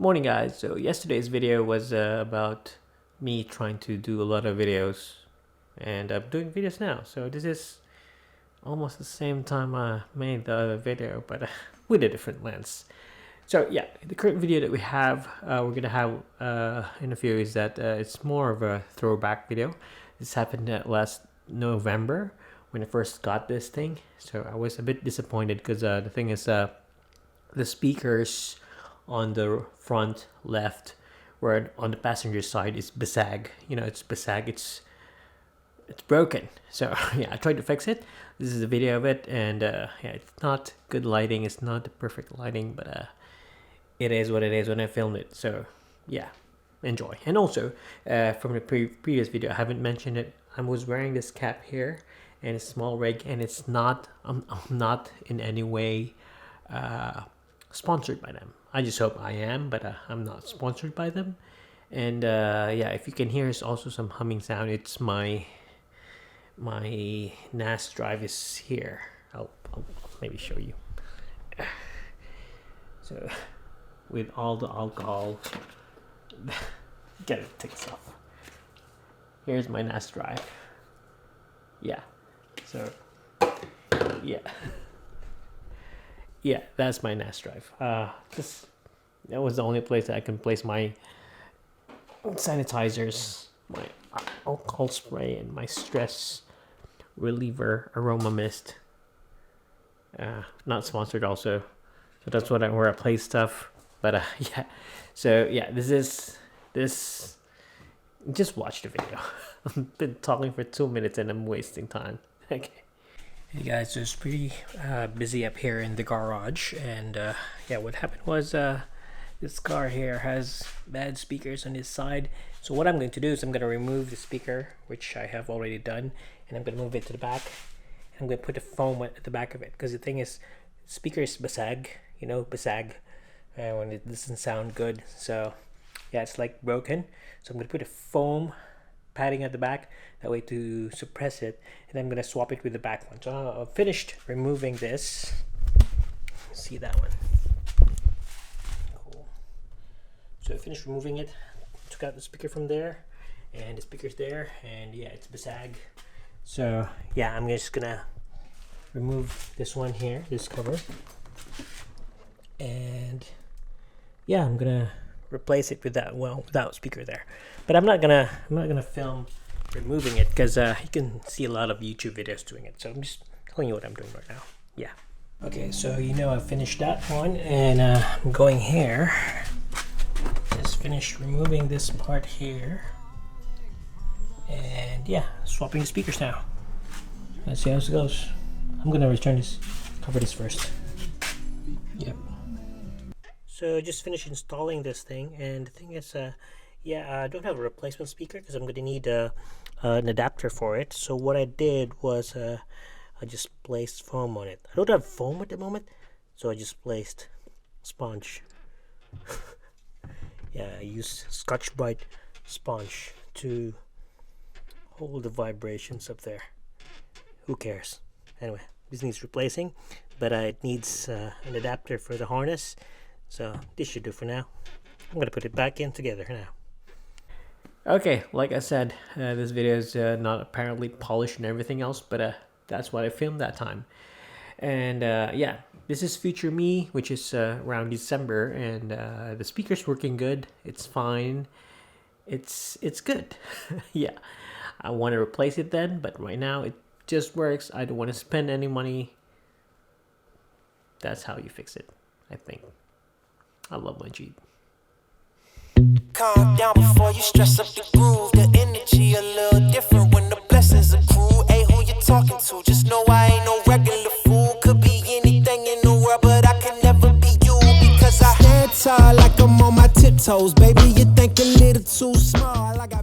Morning guys. So yesterday's video was about me trying to do a lot of videos, and I'm doing videos now. So this is almost the same time I made the other video, but with a different lens. So yeah, the current video that we have, we're gonna have in a few is that it's more of a throwback video. This happened last November when I first got this thing. So I was a bit disappointed because the thing is the speakers on the front left, where on the passenger side is basag. You know, it's basag. It's broken. So yeah, I tried to fix it. This is a video of it, and yeah, it's not good lighting. It's not the perfect lighting, but it is what it is when I filmed it. So yeah, enjoy. And also from the previous video, I haven't mentioned it. I was wearing this cap here, and it's small rig, and it's not. I'm not in any way sponsored by them. I just hope I am, but I'm not sponsored by them. And yeah, if you can hear, it's also some humming sound. It's my NAS drive is here. I'll maybe show you. So with all the alcohol, get it, take this off. Here's my NAS drive. Yeah. So yeah. Yeah, that's my NAS drive. That was the only place that I can place my sanitizers, my alcohol spray, and my stress reliever aroma mist. Not sponsored also, so that's where I place stuff. But yeah, so yeah, this. Just watch the video. I've been talking for 2 minutes and I'm wasting time. Okay. Hey guys, so it's pretty busy up here in the garage, and yeah, what happened was this car here has bad speakers on this side. So what I'm going to do is I'm going to remove the speaker, which I have already done, and I'm going to move it to the back. I'm going to put a foam at the back of it, because the thing is, speaker is basag, you know, basag, when it doesn't sound good. So yeah, it's like broken. So I'm going to put a foam padding at the back, that way to suppress it, and I'm gonna swap it with the back one. So I've finished removing this. See that one? Cool. So I finished removing it, took out the speaker from there, and the speaker's there, and yeah, it's basag. So yeah, I'm just gonna remove this one here, this cover, and yeah, I'm gonna replace it with that, well, without speaker there. But I'm not gonna film removing it, because you can see a lot of YouTube videos doing it. So I'm just telling you what I'm doing right now. Yeah. Okay, so you know I finished that one, and I'm going here. Just finished removing this part here, and yeah, swapping the speakers now. Let's see how this goes. I'm gonna return this, cover this first. Yep. So just finished installing this thing, and the thing is, yeah, I don't have a replacement speaker because I'm going to need an adapter for it. So what I did was I just placed foam on it. I don't have foam at the moment, so I just placed sponge. Yeah, I used Scotch-Brite sponge to hold the vibrations up there. Who cares? Anyway, this needs replacing, but it needs an adapter for the harness. So this should do for now. I'm going to put it back in together now. Okay, like I said, this video is not apparently polished and everything else, but that's what I filmed that time. And yeah, this is future me, which is around December, and the speaker's working good. It's fine. It's good. Yeah, I want to replace it then, but right now it just works. I don't want to spend any money. That's how you fix it, I think. I love my Jeep. Calm down before you stress up the groove. The energy a little different when the blessings accrue. Hey, who you talking to? Just know I ain't no regular fool. Could be anything in the world, but I can never be you, because I stand tall like I'm on my tiptoes. Baby, you think a little too small. I got